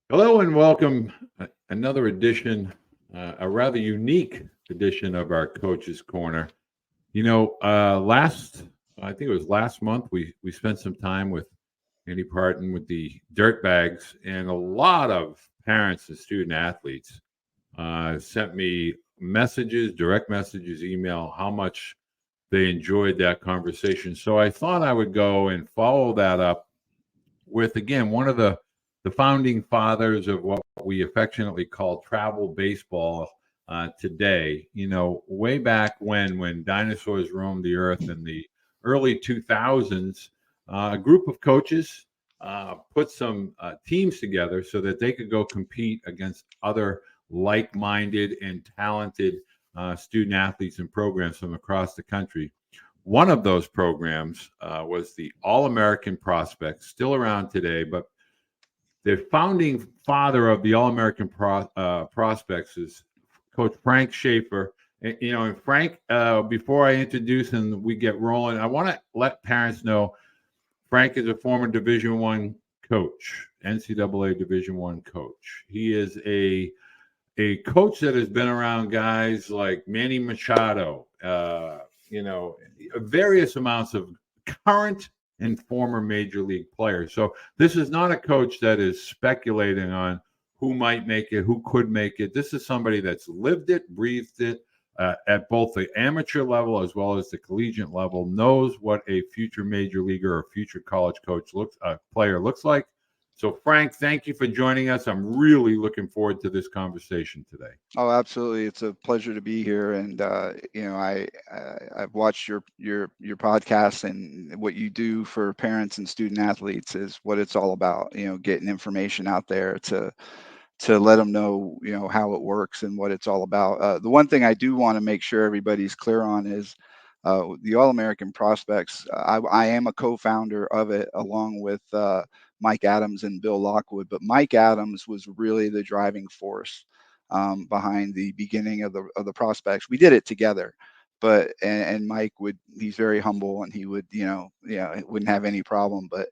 Hello and welcome. Another edition, a rather unique edition of our Coach's Corner. I think it was last month, we spent some time with Andy Parton with the Dirtbags, and a lot of parents and student athletes sent me messages, direct messages, email, how much they enjoyed that conversation. So I thought I would go and follow that up with again one of the founding fathers of what we affectionately call travel baseball today. Way back when dinosaurs roamed the earth in the early 2000s, a group of coaches put some teams together so that they could go compete against other like-minded and talented student athletes and programs from across the country. One of those programs was the All American Prospects, still around today, but the founding father of the All American Prospects is Coach Frank Schaefer. And Frank, before I introduce and we get rolling, I want to let parents know Frank is a former Division One coach, NCAA Division One coach. He is a coach that has been around guys like Manny Machado, various amounts of current and former major league players. So this is not a coach that is speculating on who might make it, who could make it. This is somebody that's lived it, breathed it at both the amateur level as well as the collegiate level, knows what a future major leaguer or future college coach player looks like. So, Frank, thank you for joining us. I'm really looking forward to this conversation today. Oh, absolutely. It's a pleasure to be here. And I've watched your podcast, and what you do for parents and student athletes is what it's all about. Getting information out there to let them know, how it works and what it's all about. The one thing I do want to make sure everybody's clear on is the All American Prospects. I am a co-founder of it along with Mike Adams and Bill Lockwood, but Mike Adams was really the driving force behind the beginning of the prospects. We did it together, but and Mike he's very humble, and he would wouldn't have any problem. But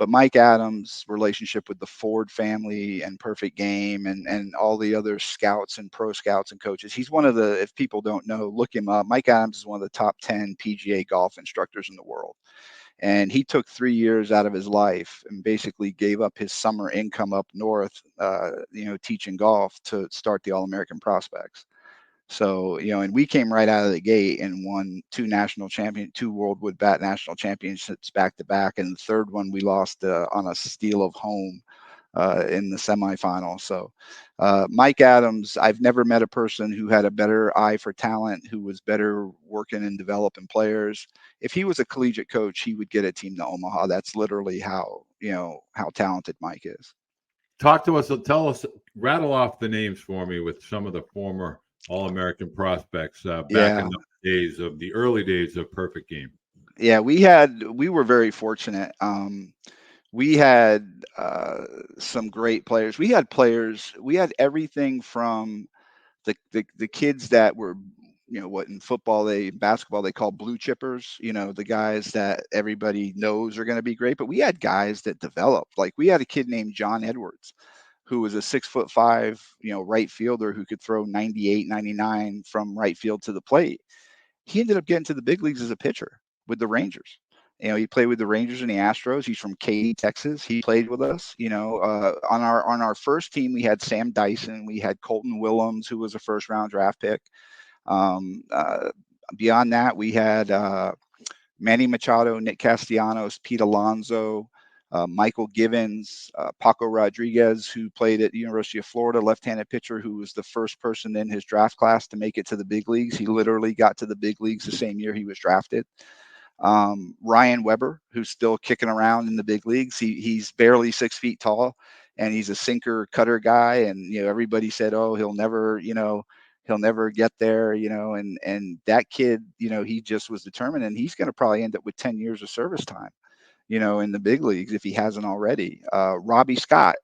Mike Adams' relationship with the Ford family and Perfect Game and all the other scouts and pro scouts and coaches, he's one of the, if people don't know, look him up. Mike Adams is one of the top 10 PGA golf instructors in the world. And he took 3 years out of his life and basically gave up his summer income up north, teaching golf to start the All American Prospects. So, and we came right out of the gate and won two World Wood Bat national championships back to back. And the third one we lost on a steal of home in the semifinal. So, Mike Adams, I've never met a person who had a better eye for talent, who was better working and developing players. If he was a collegiate coach, he would get a team to Omaha. That's literally how talented Mike is. Talk to us, tell us, rattle off the names for me with some of the former All American prospects back in Yeah. the days of the early days of Perfect Game. Yeah, we were very fortunate. We had some great players. We had everything from the kids that were, what in basketball they call blue chippers, the guys that everybody knows are going to be great. But we had guys that developed. Like, we had a kid named John Edwards, who was a 6'5", right fielder who could throw 98, 99 from right field to the plate. He ended up getting to the big leagues as a pitcher with the Rangers. He played with the Rangers and the Astros. He's from Katy, Texas. He played with us. On our first team, we had Sam Dyson. We had Colton Willems, who was a first round draft pick. Um, uh, Beyond that, we had Manny Machado, Nick Castellanos, Pete Alonso, Michael Givens, Paco Rodriguez, who played at the University of Florida, left-handed pitcher, who was the first person in his draft class to make it to the big leagues. He literally got to the big leagues the same year he was drafted. Ryan Weber, who's still kicking around in the big leagues. He's barely 6 feet tall, and he's a sinker cutter guy. And everybody said, "Oh, he'll never get there," and that kid, he just was determined, and he's going to probably end up with 10 years of service time, in the big leagues if he hasn't already. Robbie Scott,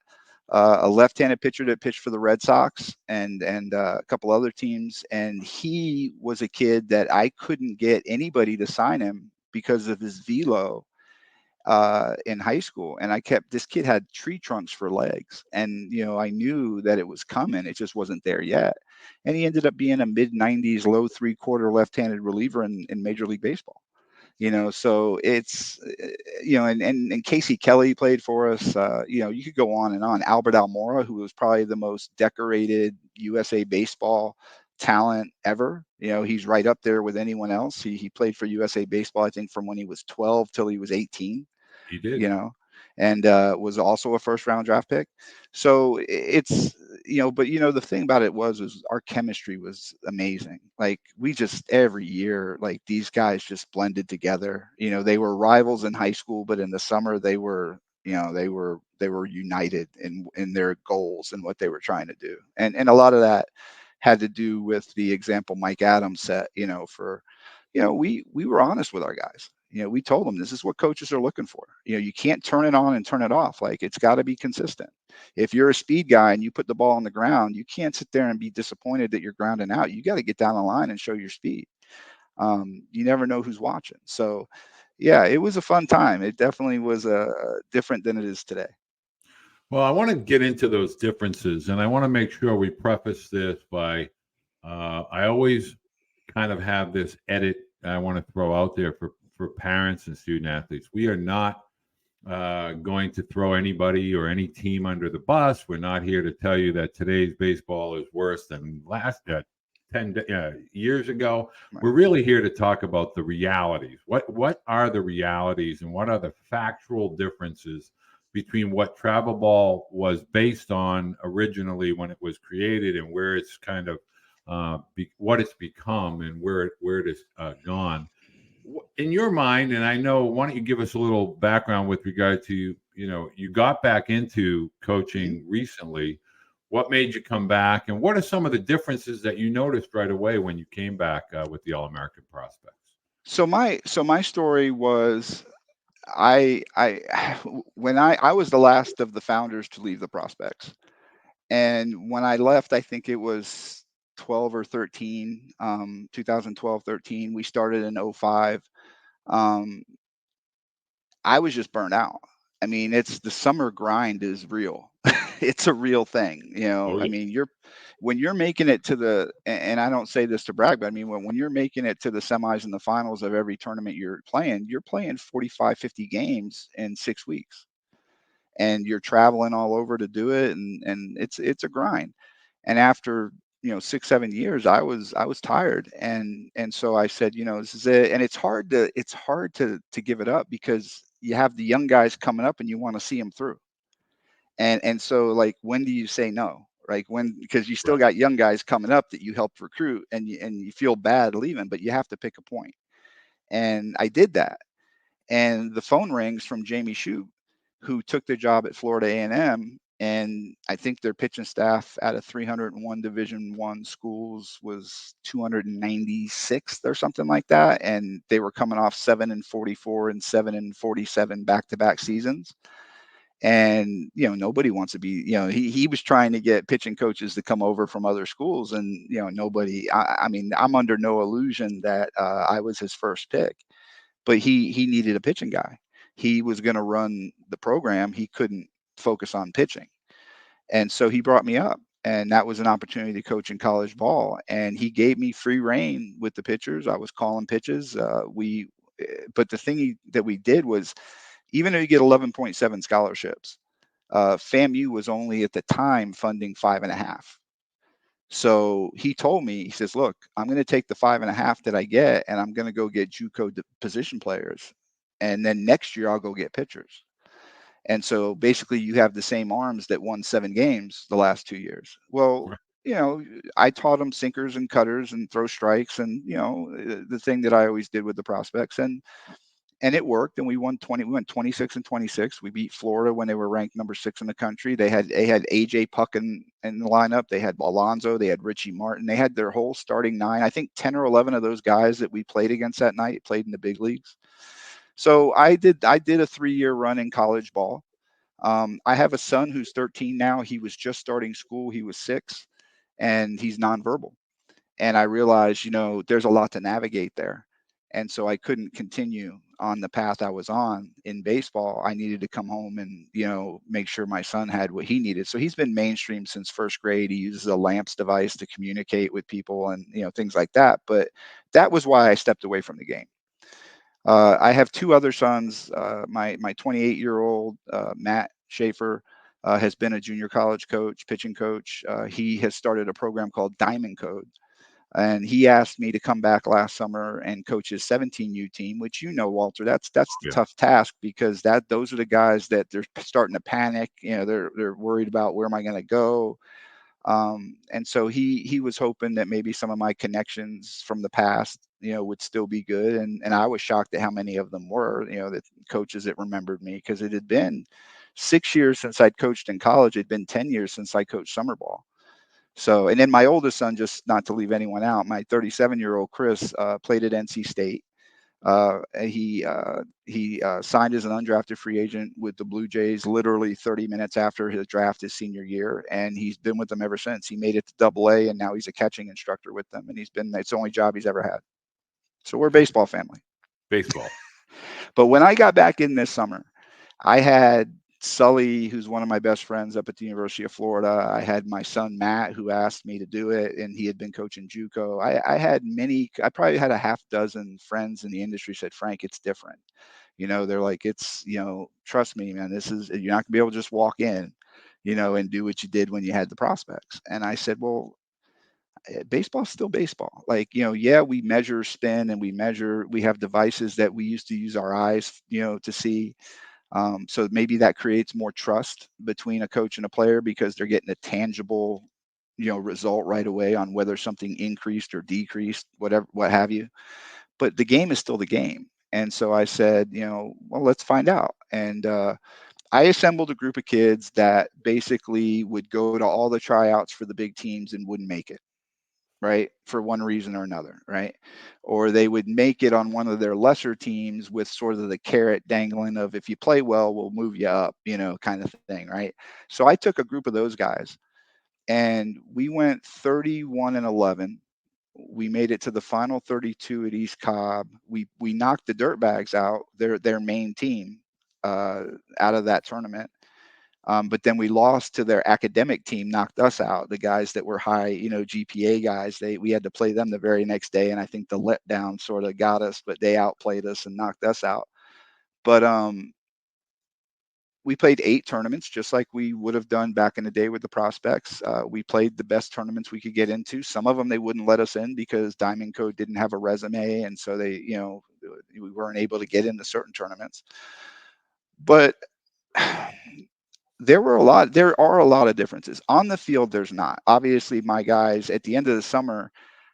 a left-handed pitcher that pitched for the Red Sox and a couple other teams, and he was a kid that I couldn't get anybody to sign him because of his velo. in high school, and this kid had tree trunks for legs, and I knew that it was coming. It just wasn't there yet, and he ended up being a mid 90s, low three-quarter left-handed reliever in Major League Baseball. So it's and Casey Kelly played for us. You could go on and on. Albert Almora, who was probably the most decorated USA baseball talent ever. He's right up there with anyone else. He played for USA Baseball, I think, from when he was 12 till he was 18. He did. And was also a first round draft pick. So it's, but the thing about it was our chemistry was amazing. Like we just every year, like these guys just blended together. They were rivals in high school, but in the summer they were, they were united in their goals and what they were trying to do. And a lot of that had to do with the example Mike Adams set, for, we were honest with our guys. We told them this is what coaches are looking for. You can't turn it on and turn it off. Like it's got to be consistent. If you're a speed guy and you put the ball on the ground, you can't sit there and be disappointed that you're grounding out. You got to get down the line and show your speed. You never know who's watching. So, yeah, it was a fun time. It definitely was different than it is today. Well, I want to get into those differences, and I want to make sure we preface this by I always kind of have this edit I want to throw out there for parents and student athletes. We are not going to throw anybody or any team under the bus. We're not here to tell you that today's baseball is worse than last 10 years ago. Right. We're really here to talk about the realities. What are the realities and what are the factual differences between what travel ball was based on originally when it was created and where it's kind of what it's become and where it has gone. In your mind, and I know, why don't you give us a little background with regard to, you got back into coaching recently. What made you come back, and what are some of the differences that you noticed right away when you came back with the All-American prospects? So my story was I when I was the last of the founders to leave the prospects. And when I left, I think it was 12 or 13, 2012, 13. We started in 05. Um, I was just burnt out. I mean, it's the summer grind is real. It's a real thing. Oh, I yeah. mean, when you're making it to and I don't say this to brag, but I mean, when you're making it to the semis and the finals of every tournament you're playing 45, 50 games in 6 weeks, and you're traveling all over to do it. And it's a grind. And after 6, 7 years, I was tired, and so I said, this is it. And it's hard to give it up, because you have the young guys coming up and you want to see them through. And so, like, when do you say no? Like, because you still Right. got young guys coming up that you helped recruit, and you feel bad leaving, but you have to pick a point. And I did that, and the phone rings from Jamie Shoup, who took the job at Florida A&M, and I think their pitching staff out of 301 Division I schools was 296th or something like that, and they were coming off 7-44 and 7-47 back-to-back seasons. And nobody wants to be. He was trying to get pitching coaches to come over from other schools, and nobody. I mean, I'm under no illusion that I was his first pick, but he needed a pitching guy. He was going to run the program. He couldn't focus on pitching. And so he brought me up, and that was an opportunity to coach in college ball. And he gave me free reign with the pitchers. I was calling pitches. But the thing that we did was, even though you get 11.7 scholarships, FAMU was only at the time funding 5.5. So he told me, he says, look, I'm going to take the 5.5 that I get, and I'm going to go get JUCO position players. And then next year I'll go get pitchers. And so basically you have the same arms that won 7 games the last 2 years. Well, Right. I taught them sinkers and cutters and throw strikes, and, the thing that I always did with the prospects. And it worked, and we won 20. We went 26-26. We beat Florida when they were ranked number 6 in the country. They had AJ Puck in the lineup. They had Alonzo. They had Richie Martin. They had their whole starting 9. I think 10 or 11 of those guys that we played against that night played in the big leagues. So I did a 3-year run in college ball. I have a son who's 13 now. He was just starting school. He was 6, and he's nonverbal. And I realized, there's a lot to navigate there. And so I couldn't continue on the path I was on in baseball. I needed to come home and, make sure my son had what he needed. So he's been mainstream since first grade. He uses a lamps device to communicate with people and, things like that. But that was why I stepped away from the game. I have two other sons. My 28-year-old Matt Schaefer has been a junior college coach, pitching coach. He has started a program called Diamond Code, and he asked me to come back last summer and coach his 17U team, which, Walter, that's the Yeah. tough task, because those are the guys that they're starting to panic. They're worried about, where am I going to go? And so he was hoping that maybe some of my connections from the past, would still be good. And I was shocked at how many of them were, the coaches that remembered me, because it had been 6 years since I'd coached in college. It'd been 10 years since I coached summer ball. So, and then my oldest son, just not to leave anyone out, my 37-year-old Chris played at NC State. He signed as an undrafted free agent with the Blue Jays literally 30 minutes after his draft his senior year, and he's been with them ever since. He made it to Double-A, and now he's a catching instructor with them, and it's the only job he's ever had. So we're a baseball family. Baseball. But when I got back in this summer, I had Sully, who's one of my best friends up at the University of Florida. I had my son Matt, who asked me to do it, and he had been coaching JUCO. I probably had a half dozen friends in the industry said, Frank, it's different. They're like, trust me, man, you're not gonna be able to just walk in, and do what you did when you had the prospects. And I said, well, baseball's still baseball. Like, yeah, we measure spin, and we have devices that we used to use our eyes, to see. So maybe that creates more trust between a coach and a player, because they're getting a tangible, result right away on whether something increased or decreased, whatever, what have you. But the game is still the game. And so I said, well, let's find out. And I assembled a group of kids that basically would go to all the tryouts for the big teams and wouldn't make it, right? For one reason or another, right? Or they would make it on one of their lesser teams with sort of the carrot dangling of, if you play well, we'll move you up, kind of thing, right? So I took a group of those guys, and we went 31-11. We made it to the final 32 at East Cobb. We knocked the Dirtbags out, their main team, out of that tournament. But then we lost to their academic team, knocked us out. The guys that were high, GPA guys, we had to play them the very next day. And I think the letdown sort of got us, but they outplayed us and knocked us out. But we played 8 tournaments, just like we would have done back in the day with the prospects. We played the best tournaments we could get into. Some of them they wouldn't let us in because Diamond Code didn't have a resume, and so we weren't able to get into certain tournaments. But there are a lot of differences on the field. There's not, obviously, my guys at the end of the summer,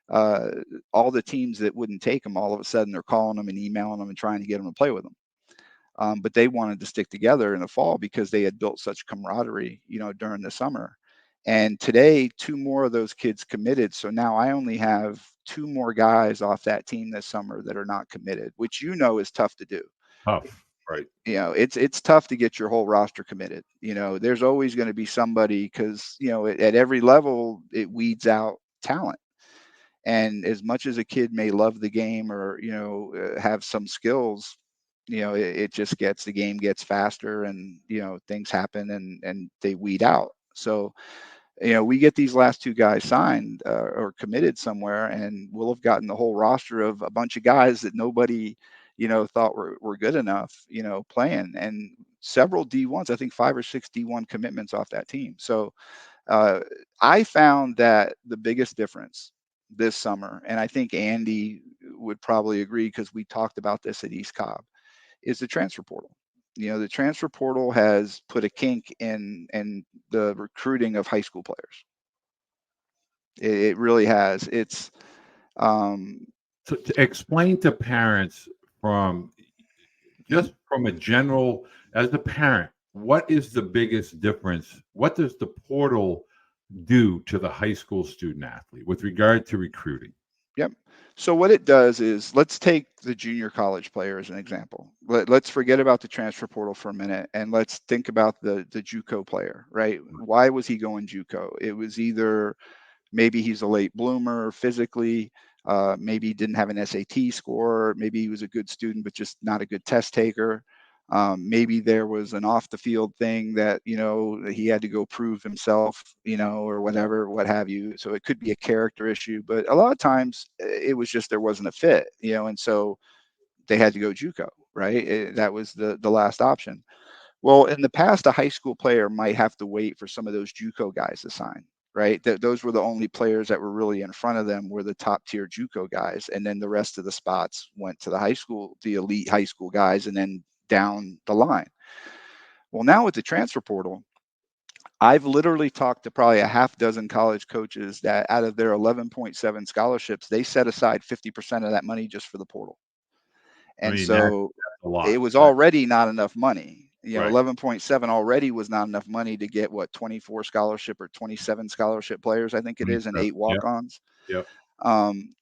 all the teams that wouldn't take them, all of a sudden they're calling them and emailing them and trying to get them to play with them. But they wanted to stick together in the fall because they had built such camaraderie, during the summer. And today, 2 more of those kids committed. So now I only have 2 more guys off that team this summer that are not committed, which, is tough to do. Tough, right? It's tough to get your whole roster committed. There's always going to be somebody, because, at every level, it weeds out talent. And as much as a kid may love the game or, have some skills, the game gets faster, and, things happen, and they weed out. So, we get these last 2 guys signed or committed somewhere, and we'll have gotten the whole roster of a bunch of guys that nobody, thought were good enough, playing, and several D1s, I think 5 or 6 D1 commitments off that team. So uh, I found that the biggest difference this summer, and I think Andy would probably agree because we talked about this at East Cobb, is the transfer portal. The transfer portal has put a kink in the recruiting of high school players. It really has. It's So to explain to parents just from a general, as a parent, what is the biggest difference? What does the portal do to the high school student athlete with regard to recruiting? Yep. So what it does is, let's take the junior college player as an example. Let's forget about the transfer portal for a minute, and let's think about the JUCO player, right? Why was he going JUCO? It was either maybe he's a late bloomer physically. Maybe he didn't have an SAT score. Maybe he was a good student, but just not a good test taker. Maybe there was an off the field thing that, he had to go prove himself, or whatever, what have you. So it could be a character issue, but a lot of times it was just there wasn't a fit, and so they had to go JUCO, right? That was the last option. Well, in the past, a high school player might have to wait for some of those JUCO guys to sign, right? Those were the only players that were really in front of them, were the top tier JUCO guys, and then the rest of the spots went to the elite high school guys, and then down the line. Well, now with the transfer portal, I've literally talked to probably a half dozen college coaches that out of their 11.7 scholarships, they set aside 50% of that money just for the portal. I And mean, that's so a lot. it was already not enough money. Right. 11.7 already was not enough money to get 24 scholarship or 27 scholarship players, I think it is, and 8 Yep. walk-ons. Yep.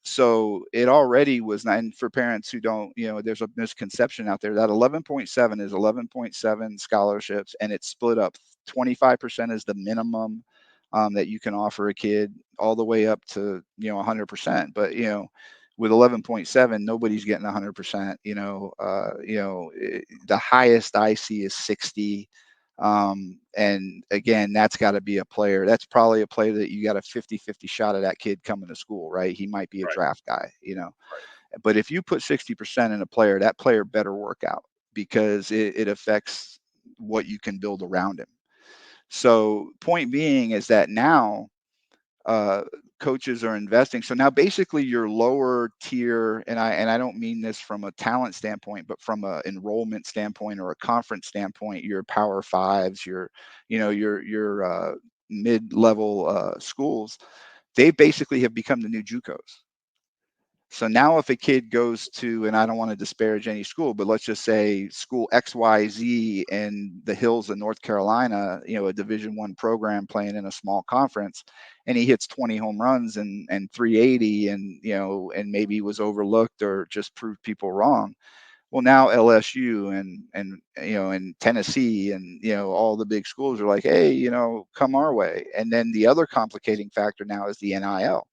So it already was not, and for parents who don't, there's a misconception out there that 11.7 is 11.7 scholarships, and it's split up. 25% is the minimum that you can offer a kid, all the way up to 100%. But with 11.7, nobody's getting 100%. The highest I see is 60. And again, that's got to be a player. That's probably a player that you got a 50-50 shot of that kid coming to school, right? He might be a Right. draft guy, Right. But if you put 60% in a player, that player better work out, because it affects what you can build around him. So point being is that now uh, coaches are investing. So now basically your lower tier, and I don't mean this from a talent standpoint, but from a enrollment standpoint or a conference standpoint, your Power Fives, your mid-level schools, they basically have become the new JUCOs. So now if a kid goes to, and I don't want to disparage any school, but let's just say school XYZ in the hills of North Carolina, a Division I program playing in a small conference, and he hits 20 home runs and 380, and maybe was overlooked or just proved people wrong. Well, now LSU and Tennessee and all the big schools are like, hey, come our way. And then the other complicating factor now is the NIL,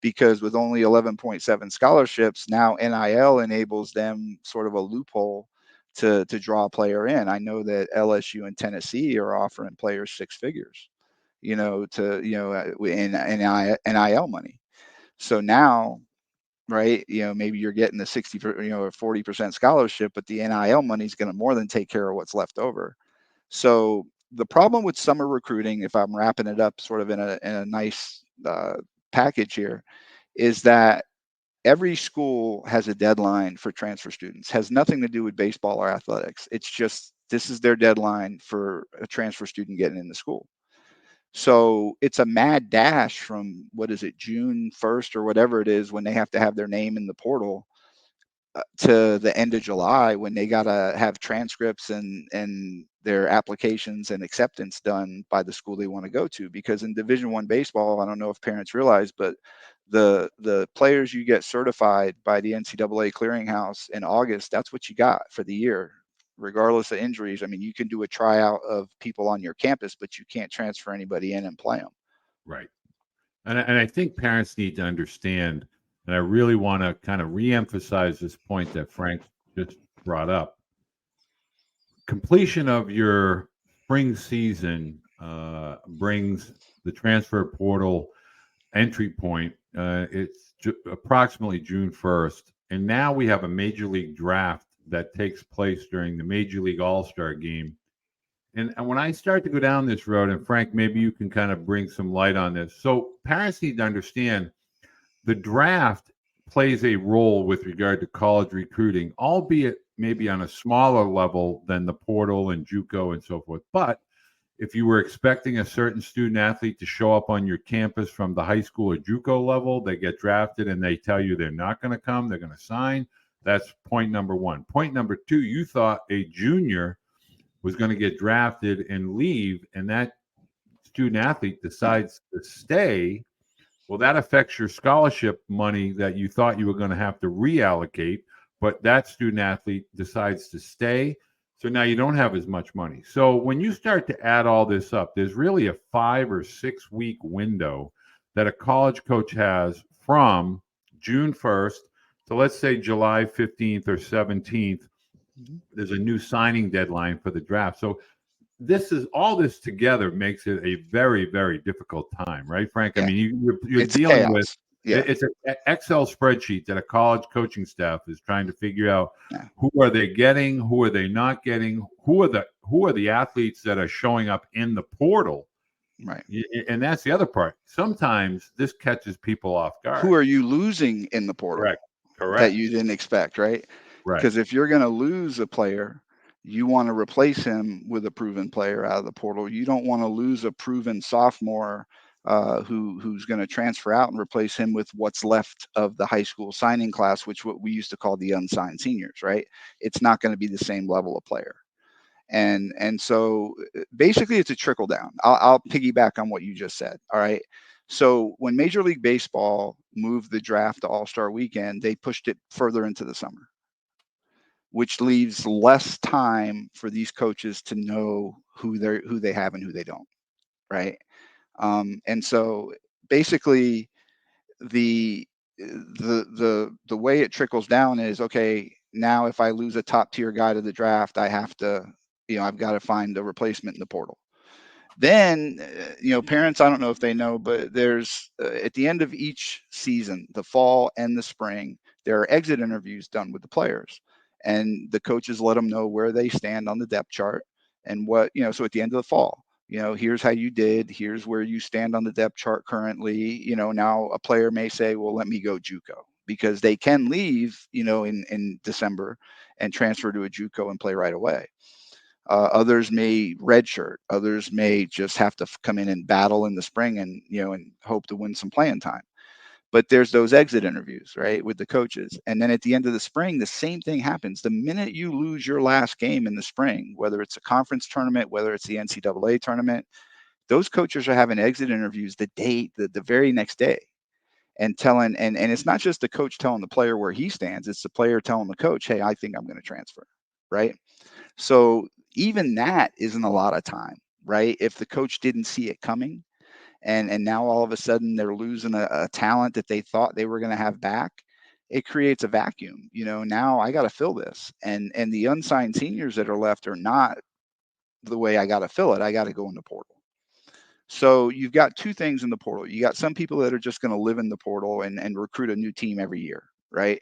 because with only 11.7 scholarships, now NIL enables them sort of a loophole to draw a player in. I know that LSU and Tennessee are offering players 6 figures, in NIL money. So now, right, maybe you're getting the 60, or 40% scholarship, but the NIL money is going to more than take care of what's left over. So the problem with summer recruiting, if I'm wrapping it up sort of in a nice package here, is that every school has a deadline for transfer students. Has nothing to do with baseball or athletics. It's just, this is their deadline for a transfer student getting into school. So it's a mad dash from, what is it, June 1st or whatever it is, when they have to have their name in the portal, to the end of July, when they got to have transcripts and their applications and acceptance done by the school they want to go to. Because in Division I baseball, I don't know if parents realize, but the players you get certified by the NCAA clearinghouse in August, that's what you got for the year, regardless of injuries. I mean, you can do a tryout of people on your campus, but you can't transfer anybody in and play them. Right. And I think parents need to understand, and I really want to kind of reemphasize this point that Frank just brought up. Completion of your spring season brings the transfer portal entry point. It's approximately June 1st. And now we have a major league draft that takes place during the Major League All-Star game. And when I start to go down this road, and Frank, maybe you can kind of bring some light on this. So parents need to understand the draft plays a role with regard to college recruiting, albeit maybe on a smaller level than the portal and JUCO and so forth. But if you were expecting a certain student athlete to show up on your campus from the high school or JUCO level, they get drafted and they tell you they're not going to come, they're going to sign. That's point number one. Point number two, you thought a junior was going to get drafted and leave, and that student athlete decides to stay. Well, that affects your scholarship money that you thought you were going to have to reallocate, but that student athlete decides to stay. So now you don't have as much money. So when you start to add all this up, there's really a 5 or 6 week window that a college coach has from June 1st to, let's say, July 15th or 17th, Mhm. there's a new signing deadline for the draft. So this is all this together makes it a very, very difficult time, right, Frank? I Yeah, mean, you're it's dealing with chaos. Yeah, it's an Excel spreadsheet that a college coaching staff is trying to figure out yeah, who are they getting, who are they not getting, who are the athletes that are showing up in the portal, right. and that's the other part. Sometimes this catches people off Who guard. are you losing in the portal Correct. that Correct. you didn't expect, right? Right. Because if you're going to lose a player, you want to replace him with a proven player out of the portal. You don't want to lose a proven sophomore who's going to transfer out and replace him with what's left of the high school signing class, which what we used to call the unsigned seniors, right? It's not going to be the same level of player. And so basically it's a trickle down. I'll piggyback on what you just said. All right. So when Major League Baseball moved the draft to All-Star Weekend, they pushed it further into the summer, which leaves less time for these coaches to know who they have and who they don't, right? And so basically the the way it trickles down is, okay, now if I lose a top tier guy to the draft, I have to, I've got to find a replacement in the portal. Then, parents, I don't know if they know, but there's at the end of each season, the fall and the spring, there are exit interviews done with the players, and the coaches let them know where they stand on the depth chart and what, so at the end of the fall, here's how you did, here's where you stand on the depth chart currently. Now a player may say, well, let me go JUCO, because they can leave, in December and transfer to a JUCO and play right away. Others may redshirt. Others may just have to come in and battle in the spring and and hope to win some playing time. But there's those exit interviews, right, with the coaches, and then at the end of the spring, the same thing happens. The minute you lose your last game in the spring, whether it's a conference tournament, whether it's the NCAA tournament, those coaches are having exit interviews the very next day, and telling and it's not just the coach telling the player where he stands; it's the player telling the coach, "Hey, I think I'm going to transfer," right? So even that isn't a lot of time, right? If the coach didn't see it coming, and now all of a sudden they're losing a talent that they thought they were going to have back, it creates a vacuum. Now I got to fill this, and the unsigned seniors that are left are not the way I got to fill it. I got to go in the portal. So you've got two things in the portal. You got some people that are just going to live in the portal and recruit a new team every year, right?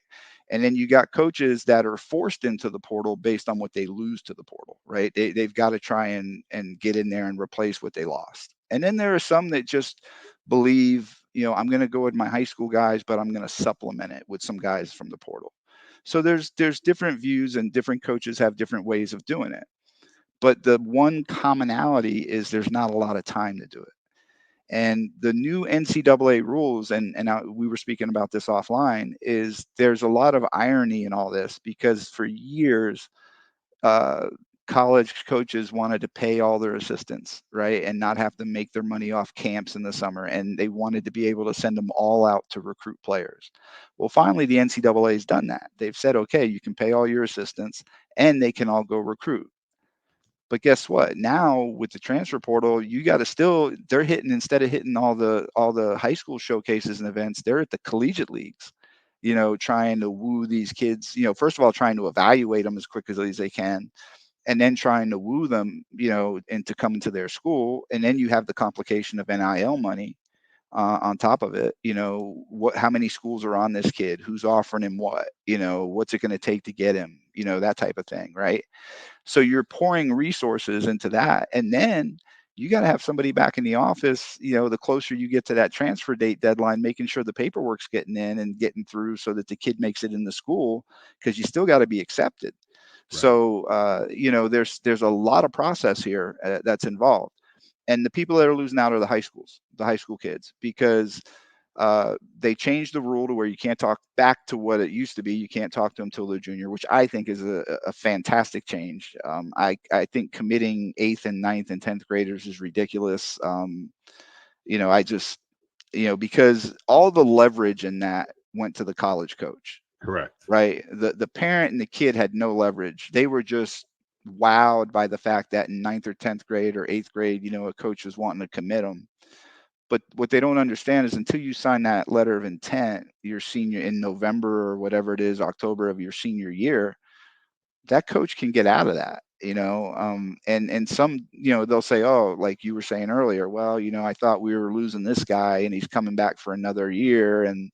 And then you got coaches that are forced into the portal based on what they lose to the portal, right? They've got to try and get in there and replace what they lost. And then there are some that just believe, I'm going to go with my high school guys, but I'm going to supplement it with some guys from the portal. So there's different views, and different coaches have different ways of doing it. But the one commonality is there's not a lot of time to do it. And the new NCAA rules, we were speaking about this offline, is there's a lot of irony in all this, because for years, uh, college coaches wanted to pay all their assistants, right, and not have to make their money off camps in the summer, and they wanted to be able to send them all out to recruit players. Well, finally, the NCAA has done that. They've said, okay, you can pay all your assistants, and they can all go recruit. But guess what? Now with the transfer portal, you got to still, they're hitting, instead of hitting all the high school showcases and events, they're at the collegiate leagues, trying to woo these kids, first of all, trying to evaluate them as quickly as they can, and then trying to woo them, into coming to their school. And then you have the complication of NIL money on top of it. How many schools are on this kid? Who's offering him what? What's it going to take to get him? That type of thing, right? So you're pouring resources into that. And then you got to have somebody back in the office, the closer you get to that transfer date deadline, making sure the paperwork's getting in and getting through so that the kid makes it in the school, because you still got to be accepted. Right. So, there's a lot of process here that's involved. And the people that are losing out are the high school kids, because they changed the rule to where you can't talk back to what it used to be. You can't talk to them until they're junior, which I think is a fantastic change. I think committing eighth and ninth and 10th graders is ridiculous. I just, because all the leverage in that went to the college coach, Correct. right? The parent and the kid had no leverage. They were just wowed by the fact that in ninth or 10th grade or eighth grade, a coach was wanting to commit them. But what they don't understand is until you sign that letter of intent, your senior in November or whatever it is, October of your senior year, that coach can get out of that, and some, they'll say, oh, like you were saying earlier, well, I thought we were losing this guy and he's coming back for another year. And,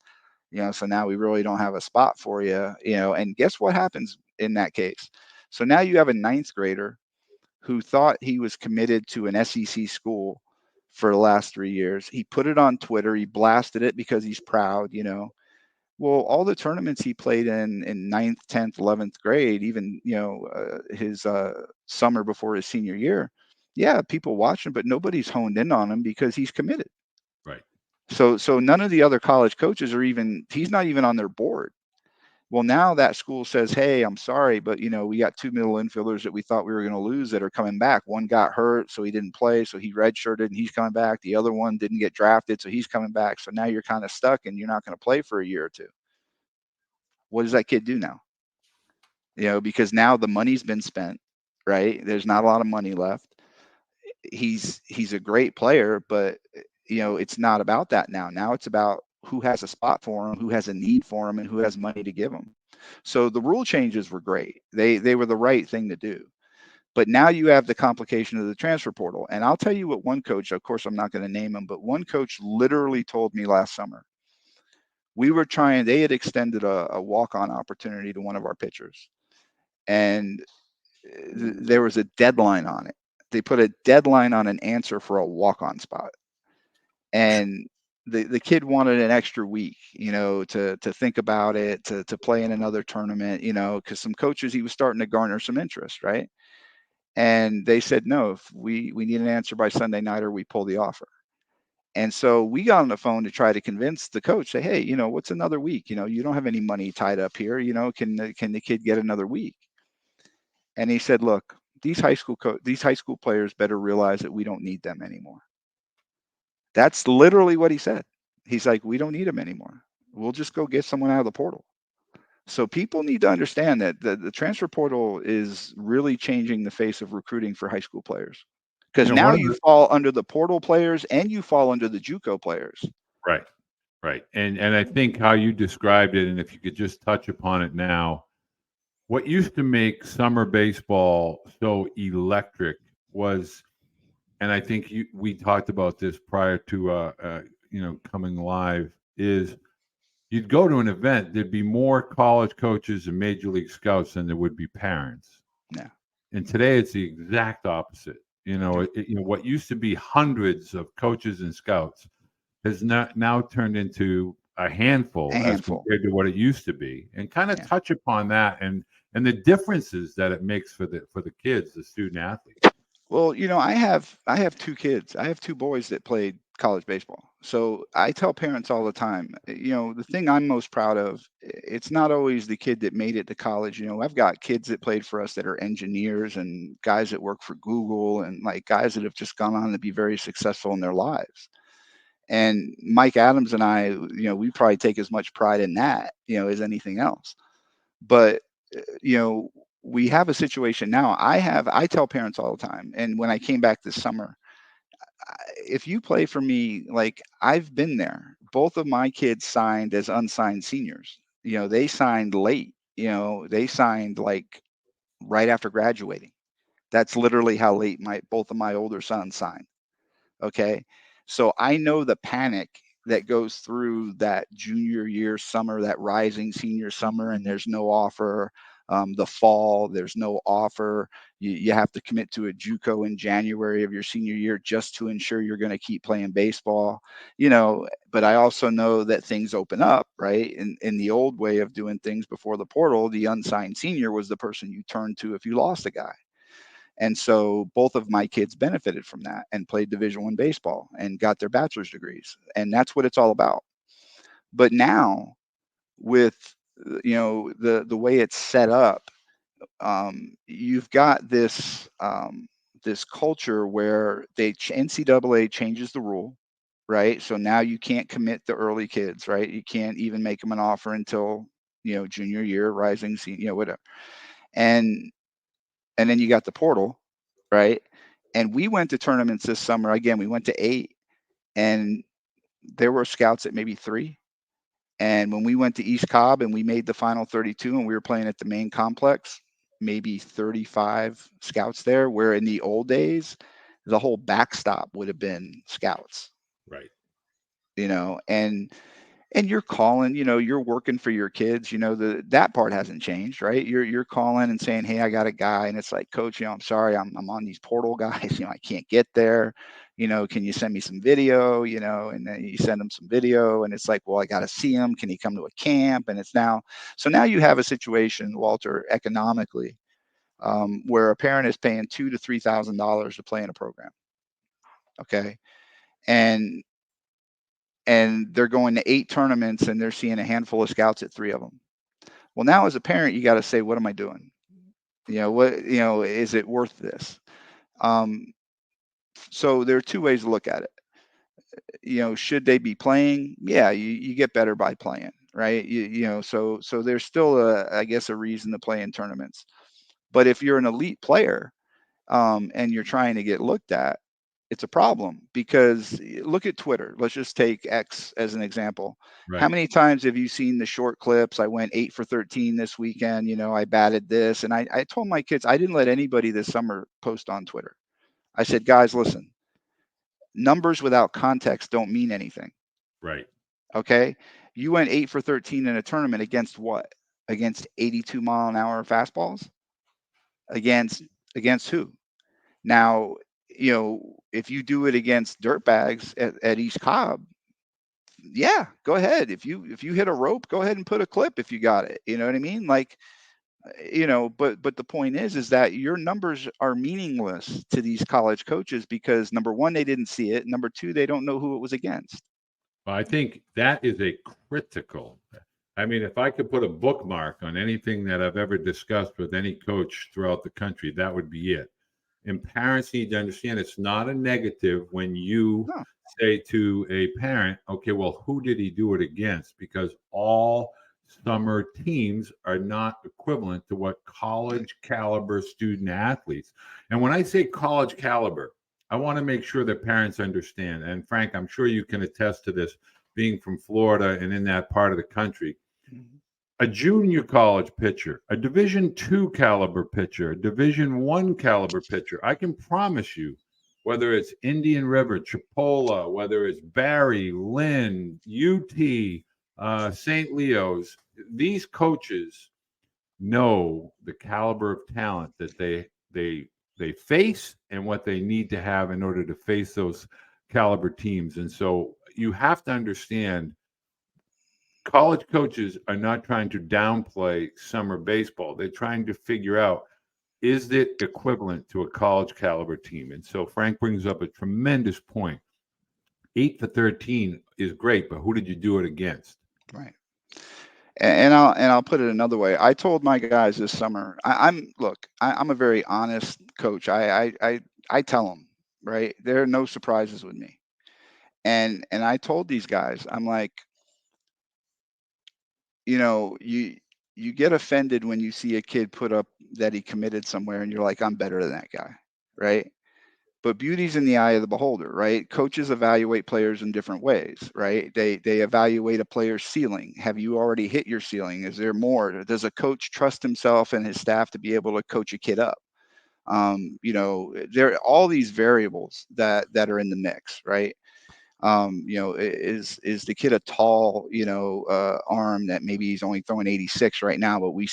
so now we really don't have a spot for you, and guess what happens in that case? So now you have a ninth grader who thought he was committed to an SEC school for the last 3 years. He put it on Twitter. He blasted it because he's proud, Well, all the tournaments he played in ninth, 10th, 11th grade, even, his summer before his senior year, yeah, people watch him, but nobody's honed in on him because he's committed. Right. So none of the other college coaches he's not even on their board. Well, now that school says, hey, I'm sorry, but we got two middle infielders that we thought we were going to lose that are coming back. One got hurt, so he didn't play, so he redshirted and he's coming back. The other one didn't get drafted, so he's coming back. So now you're kind of stuck and you're not going to play for a year or two. What does that kid do now? Because now the money's been spent, right? There's not a lot of money left. He's a great player, but it's not about that now. Now it's about who has a spot for him, who has a need for him, and who has money to give him. So the rule changes were great. They were the right thing to do. But now you have the complication of the transfer portal. And I'll tell you what one coach, of course, I'm not going to name him, but one coach literally told me last summer. They had extended a walk-on opportunity to one of our pitchers. And there was a deadline on it. They put a deadline on an answer for a walk-on spot. And the kid wanted an extra week, to think about it, to play in another tournament, because some coaches, he was starting to garner some interest, right? And they said, no, if we need an answer by Sunday night or we pull the offer. And so we got on the phone to try to convince the coach, say, hey, what's another week? You don't have any money tied up here. Can the kid get another week? And he said, look, these high school players better realize that we don't need them anymore. That's literally what he said. He's like, we don't need them anymore. We'll just go get someone out of the portal. So people need to understand that the transfer portal is really changing the face of recruiting for high school players. Because now you fall under the portal players and you fall under the JUCO players. Right, right. And I think how you described it, and if you could just touch upon it now, what used to make summer baseball so electric was, and I think we talked about this prior to coming live, is you'd go to an event, there'd be more college coaches and major league scouts than there would be parents. Yeah. And today it's the exact opposite. What used to be hundreds of coaches and scouts has now turned into a handful as compared to what it used to be. And kind of touch upon that and the differences that it makes for the kids, the student athletes. Well, I have two kids. I have two boys that played college baseball. So I tell parents all the time, the thing I'm most proud of, it's not always the kid that made it to college. I've got kids that played for us that are engineers and guys that work for Google and like guys that have just gone on to be very successful in their lives. And Mike Adams and I, we probably take as much pride in that, as anything else. But, we have a situation now. I tell parents all the time. And when I came back this summer, if you play for me, like I've been there, both of my kids signed as unsigned seniors. They signed late, they signed like right after graduating. That's literally how late both of my older sons signed. Okay. So I know the panic that goes through that junior year summer, that rising senior summer, and there's no offer. The fall, there's no offer. You have to commit to a JUCO in January of your senior year just to ensure you're going to keep playing baseball. But I also know that things open up, right? In the old way of doing things before the portal, the unsigned senior was the person you turned to if you lost a guy. And so both of my kids benefited from that and played Division I baseball and got their bachelor's degrees. And that's what it's all about. But now with, the way it's set up, you've got this culture where NCAA changes the rule, right? So now you can't commit the early kids, right? You can't even make them an offer until, junior year, rising senior, whatever. And then you got the portal, right? And we went to tournaments this summer. Again, we went to 8, and there were scouts at maybe 3. And when we went to East Cobb and we made the final 32 and we were playing at the main complex, maybe 35 scouts there, where in the old days, the whole backstop would have been scouts, Right. and you're calling, you're working for your kids, that part hasn't changed, right? You're calling and saying, hey, I got a guy, and it's like, coach, I'm sorry, I'm on these portal guys, I can't get there, can you send me some video, and then you send them some video, and it's like, well, I got to see him, can he come to a camp? And now you have a situation, Walter, economically, where a parent is paying $2,000 to $3,000 to play in a program, okay, and they're going to 8 tournaments and they're seeing a handful of scouts at 3 of them. Well, now as a parent, you got to say, what am I doing? Is it worth this? So there are 2 ways to look at it. Should they be playing? Yeah, you get better by playing, right? So there's still I guess a reason to play in tournaments. But if you're an elite player, and you're trying to get looked at, it's a problem, because look at Twitter. Let's just take X as an example. How Right. many times have you seen the short clips? I went 8 for 13 this weekend. I batted this. And I told my kids, I didn't let anybody this summer post on Twitter. I said, guys, listen, numbers without context don't mean anything. Right. Okay. You went 8 for 13 in a tournament against what? Against 82-mile-an-hour fastballs? Against who? Now, if you do it against dirtbags at East Cobb, yeah, go ahead. If you hit a rope, go ahead and put a clip if you got it. You know what I mean? Like, but the point is that your numbers are meaningless to these college coaches, because number one, they didn't see it. Number two, they don't know who it was against. Well, I think that is a critical. I mean, if I could put a bookmark on anything that I've ever discussed with any coach throughout the country, that would be it. And parents need to understand it's not a negative when you No, say to a parent, okay, well, who did he do it against? Because all summer teams are not equivalent to what college caliber student athletes. And when I say college caliber, I want to make sure that parents understand. And Frank, I'm sure you can attest to this, being from Florida and in that part of the country. mhm. A junior college pitcher, a Division II caliber pitcher, a Division I caliber pitcher. I can promise you, whether it's Indian River, Chipola, whether it's Barry, Lynn, UT, St. Leo's, these coaches know the caliber of talent that they face and what they need to have in order to face those caliber teams. And so you have to understand, college coaches are not trying to downplay summer baseball. They're trying to figure out, is it equivalent to a college caliber team? And so Frank brings up a tremendous point. 8 for 13 is great, but who did you do it against? Right. And I'll put it another way. I told my guys this summer, I'm a very honest coach. I tell them, right? There are no surprises with me. And I told these guys, I'm like, you get offended when you see a kid put up that he committed somewhere and you're like, I'm better than that guy, right? But beauty's in the eye of the beholder, right? Coaches evaluate players in different ways, right? They evaluate a player's ceiling. Have you already hit your ceiling? Is there more? Does a coach trust himself and his staff to be able to coach a kid up? There are all these variables that are in the mix, right? Is the kid a tall, arm that maybe he's only throwing 86 right now, but we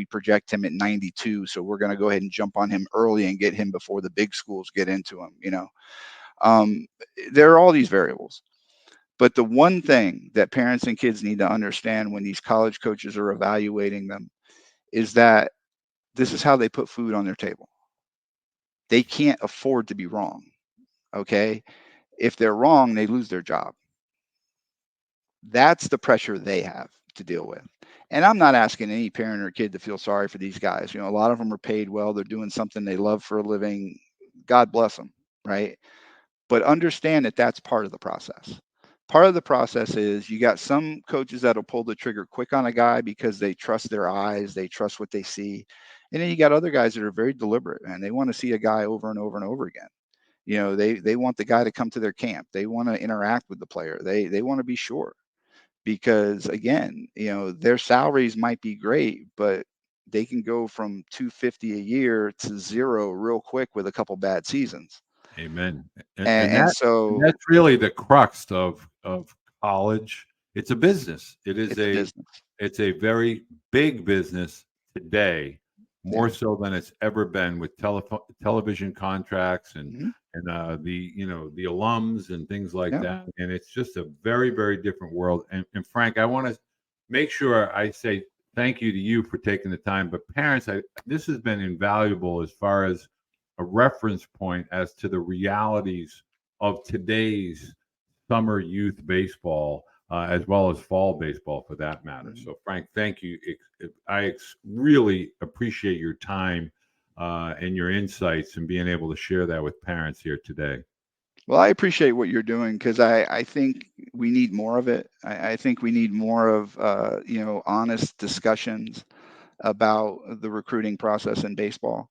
project him at 92. So we're going to go ahead and jump on him early and get him before the big schools get into him. Um, there are all these variables. But the one thing that parents and kids need to understand when these college coaches are evaluating them is that this is how they put food on their table. They can't afford to be wrong. Okay. If they're wrong, they lose their job. That's the pressure they have to deal with. And I'm not asking any parent or kid to feel sorry for these guys. A lot of them are paid well. They're doing something they love for a living. God bless them, right? But understand that that's part of the process. Part of the process is you got some coaches that'll pull the trigger quick on a guy because they trust their eyes, they trust what they see. And then you got other guys that are very deliberate, and they want to see a guy over and over and over again. They want the guy to come to their camp. They want to interact with the player. They want to be sure, because again, their salaries might be great, but they can go from 250 a year to zero real quick with a couple bad seasons. Amen. And, And and that and so that's really the crux of college. It's a business. it's a business. It's a very big business today, more Yeah. so than it's ever been, with television contracts Hmm. and the alums and things like Yeah. that. And it's just a very, very different world. And Frank, I want to make sure I say thank you to you for taking the time. But parents, this has been invaluable as far as a reference point as to the realities of today's summer youth baseball, as well as fall baseball for that matter. Mhm. So, Frank, thank you. I really appreciate your time and your insights and being able to share that with parents here today. Well, I appreciate what you're doing, because I think we need more of it. I think we need more of honest discussions about the recruiting process in baseball.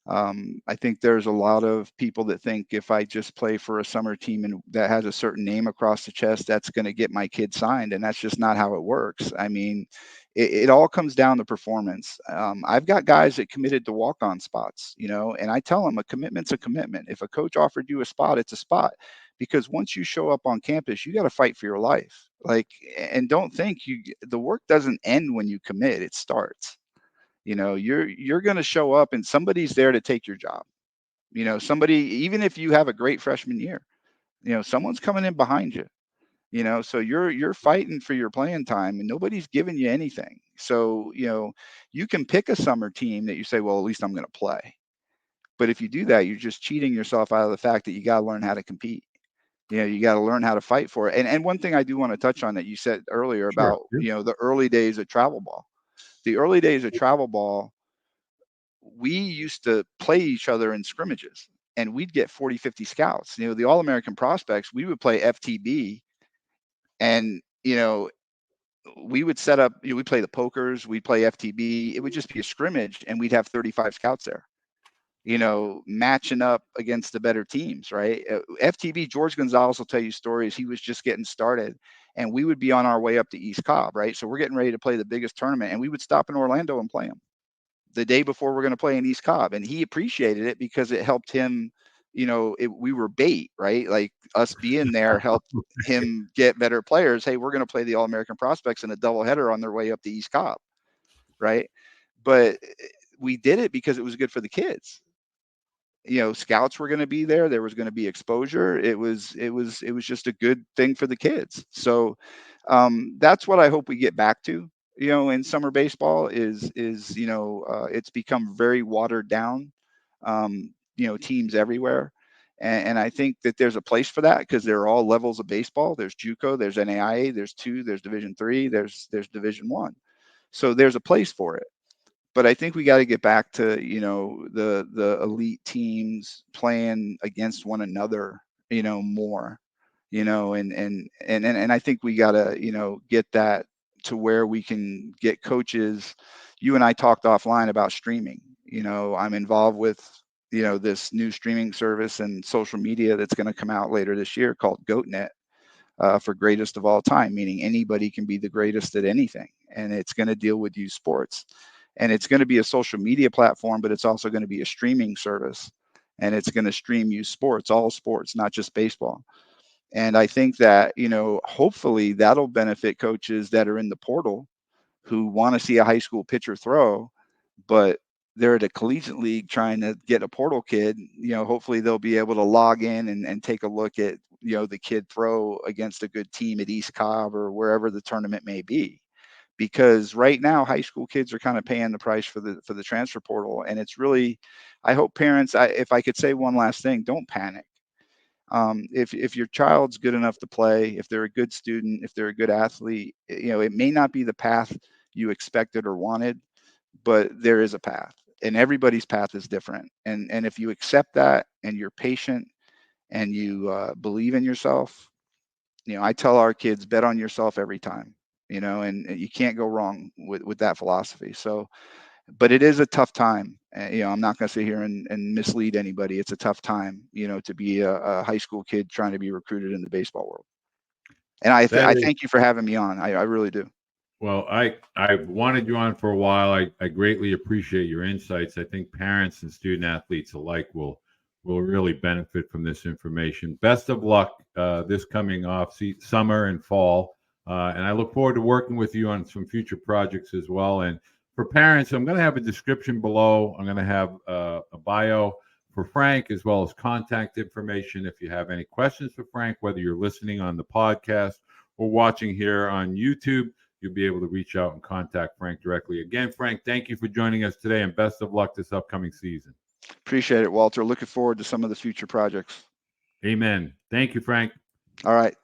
I think there's a lot of people that think if I just play for a summer team and that has a certain name across the chest, that's going to get my kid signed, and that's just not how it works. I mean, it all comes down to performance. I've got guys that committed to walk-on spots, and I tell them a commitment's a commitment. If a coach offered you a spot, it's a spot, because once you show up on campus, you got to fight for your life. Like, and don't think the work doesn't end when you commit; it starts. You're going to show up and somebody's there to take your job. Somebody, even if you have a great freshman year, someone's coming in behind you. So you're fighting for your playing time, and nobody's giving you anything. So you can pick a summer team that you say, well, at least I'm going to play. But if you do that, you're just cheating yourself out of the fact that you got to learn how to compete. You got to learn how to fight for it. And one thing I do want to touch on that you said earlier Sure. about the early days of travel ball. The early days of travel ball, we used to play each other in scrimmages, and we'd get 40, 50 scouts. The All American prospects, we would play FTB, and, we would set up, we play the pokers, we'd play FTB. It would just be a scrimmage, and we'd have 35 scouts there, matching up against the better teams, right? FTB, George Gonzalez will tell you stories. He was just getting started, and we would be on our way up to East Cobb, right? So we're getting ready to play the biggest tournament, and we would stop in Orlando and play them the day before we're going to play in East Cobb. And he appreciated it because it helped him, we were bait, right? Like, us being there helped him get better players. Hey, we're going to play the All American prospects in a doubleheader on their way up to East Cobb, right? But we did it because it was good for the kids. Scouts were going to be there. There was going to be exposure. It was just a good thing for the kids. So that's what I hope we get back to. In summer baseball is it's become very watered down. Teams everywhere, and I think that there's a place for that, because there are all levels of baseball. There's JUCO, there's NAIA, there's two, there's Division three, there's Division one. So there's a place for it. But I think we got to get back to the elite teams playing against one another, more, and I think we got to get that to where we can get coaches. You and I talked offline about streaming. I'm involved with this new streaming service and social media that's going to come out later this year called GoatNet, for greatest of all time, meaning anybody can be the greatest at anything. And it's going to deal with youth sports. And it's going to be a social media platform, but it's also going to be a streaming service. And it's going to stream youth sports, all sports, not just baseball. And I think that, hopefully that'll benefit coaches that are in the portal who want to see a high school pitcher throw, but they're at a collegiate league trying to get a portal kid. Hopefully they'll be able to log in and take a look at, the kid throw against a good team at East Cobb or wherever the tournament may be. Because right now high school kids are kind of paying the price for the transfer portal. And it's really, I hope parents, if I could say one last thing, don't panic. If your child's good enough to play, if they're a good student, if they're a good athlete, it may not be the path you expected or wanted, but there is a path, and everybody's path is different. And if you accept that, and you're patient, and you believe in yourself, I tell our kids, bet on yourself every time, and you can't go wrong with that philosophy. So but it is a tough time. I'm not going to sit here and mislead anybody. It's a tough time, to be a high school kid trying to be recruited in the baseball world. And I thank you for having me on. I really do. Well, I've wanted you on for a while. I greatly appreciate your insights. I think parents and student athletes alike will really benefit from this information. Best of luck this coming off summer and fall. And I look forward to working with you on some future projects as well. And for parents, I'm going to have a description below. I'm going to have a bio for Frank as well as contact information. If you have any questions for Frank, whether you're listening on the podcast or watching here on YouTube, you'll be able to reach out and contact Frank directly. Again, Frank, thank you for joining us today, and best of luck this upcoming season. Appreciate it, Walter. Looking forward to some of the future projects. Amen. Thank you, Frank. All right.